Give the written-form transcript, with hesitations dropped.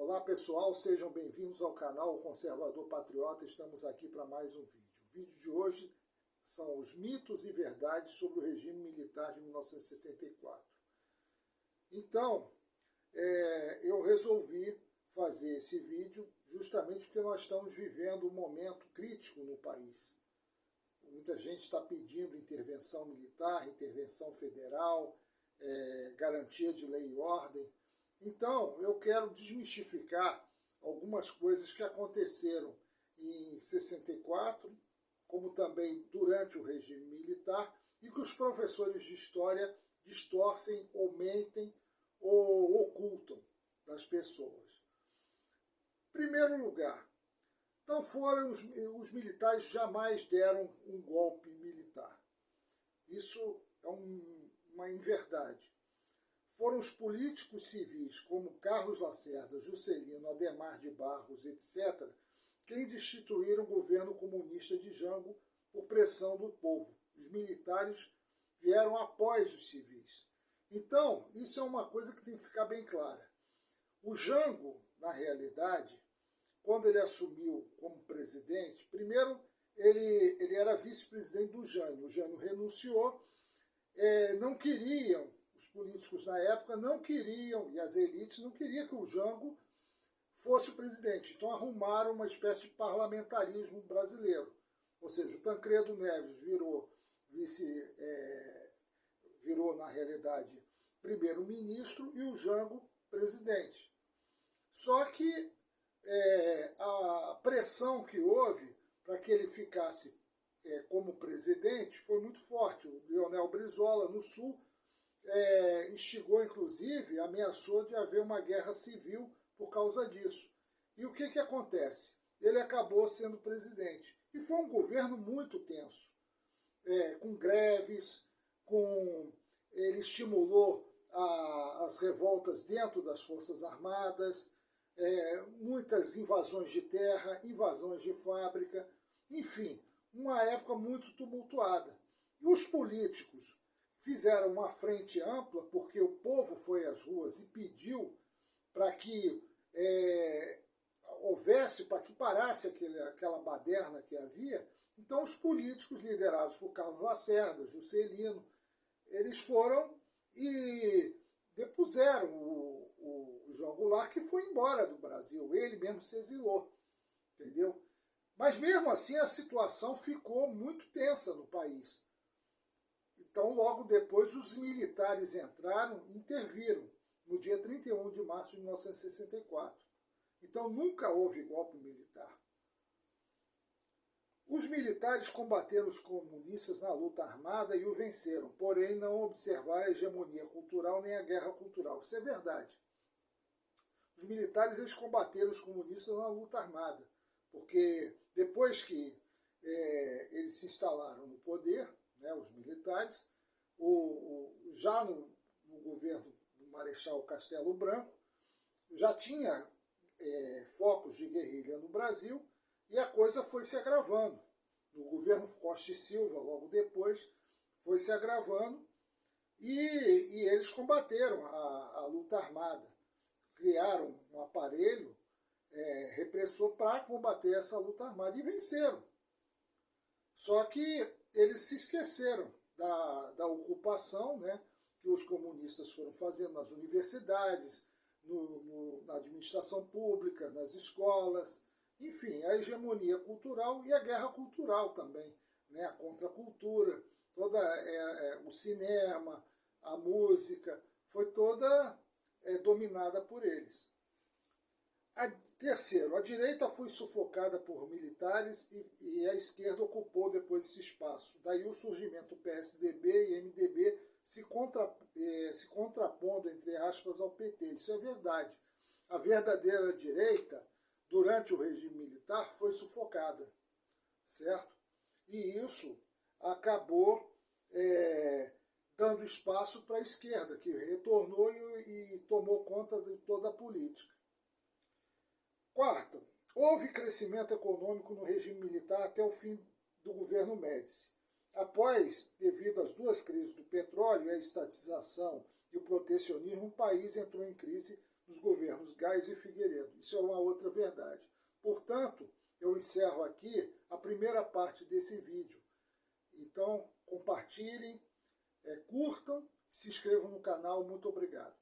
Olá pessoal, sejam bem-vindos ao canal Conservador Patriota. Estamos aqui para mais um vídeo. O vídeo de hoje são os mitos e verdades sobre o regime militar de 1964. Então, eu resolvi fazer esse vídeo justamente porque nós estamos vivendo um momento crítico no país. Muita gente está pedindo intervenção militar, intervenção federal, garantia de lei e ordem. Então, eu quero desmistificar algumas coisas que aconteceram em 64, como também durante o regime militar, e que os professores de história distorcem ou mentem ou ocultam das pessoas. Em primeiro lugar, então os militares jamais deram um golpe militar. Isso é uma inverdade. Foram os políticos civis, como Carlos Lacerda, Juscelino, Adhemar de Barros, etc., quem destituíram o governo comunista de Jango por pressão do povo. Os militares vieram após os civis. Então, isso é uma coisa que tem que ficar bem clara. O Jango, na realidade, quando ele assumiu como presidente, primeiro ele era vice-presidente do Jânio. O Jânio renunciou, não queriam, os políticos na época não queriam, e as elites não queriam que o Jango fosse o presidente. Então arrumaram uma espécie de parlamentarismo brasileiro. Ou seja, o Tancredo Neves virou na realidade, primeiro-ministro e o Jango presidente. Só que a pressão que houve para que ele ficasse como presidente foi muito forte. O Leonel Brizola, no Sul, instigou, inclusive, ameaçou de haver uma guerra civil por causa disso. E o que acontece? Ele acabou sendo presidente. E foi um governo muito tenso, com greves, ele estimulou as revoltas dentro das Forças Armadas, muitas invasões de terra, invasões de fábrica, enfim, uma época muito tumultuada. E os políticos fizeram uma frente ampla, porque o povo foi às ruas e pediu para que houvesse, para que parasse aquela baderna que havia. Então os políticos liderados por Carlos Lacerda, Juscelino, eles foram e depuseram o João Goulart, que foi embora do Brasil, ele mesmo se exilou, entendeu? Mas mesmo assim a situação ficou muito tensa no país. Então logo depois os militares entraram e interviram, no dia 31 de março de 1964. Então nunca houve golpe militar. Os militares combateram os comunistas na luta armada e o venceram, porém não observaram a hegemonia cultural nem a guerra cultural. Isso é verdade. Os militares eles combateram os comunistas na luta armada, porque depois que eles se instalaram no poder, os militares, já no governo do Marechal Castelo Branco, já tinha focos de guerrilha no Brasil, e a coisa foi se agravando. No governo Costa e Silva, logo depois, foi se agravando, e eles combateram a luta armada. Criaram um aparelho repressor para combater essa luta armada, e venceram. Só que eles se esqueceram da ocupação, que os comunistas foram fazendo nas universidades, na administração pública, nas escolas, enfim, a hegemonia cultural e a guerra cultural também, a contracultura, toda o cinema, a música, foi toda dominada por eles. Terceiro, a direita foi sufocada por militares e a esquerda ocupou depois esse espaço. Daí o surgimento do PSDB e MDB se contrapondo, entre aspas, ao PT. Isso é verdade. A verdadeira direita, durante o regime militar, foi sufocada, certo? E isso acabou dando espaço para a esquerda, que retornou e tomou conta de toda a política. Quarto, houve crescimento econômico no regime militar até o fim do governo Médici. Após, devido às duas crises do petróleo, a estatização e o protecionismo, o país entrou em crise nos governos Carlos Gás e Figueiredo. Isso é uma outra verdade. Portanto, eu encerro aqui a primeira parte desse vídeo. Então, compartilhem, curtam, se inscrevam no canal. Muito obrigado.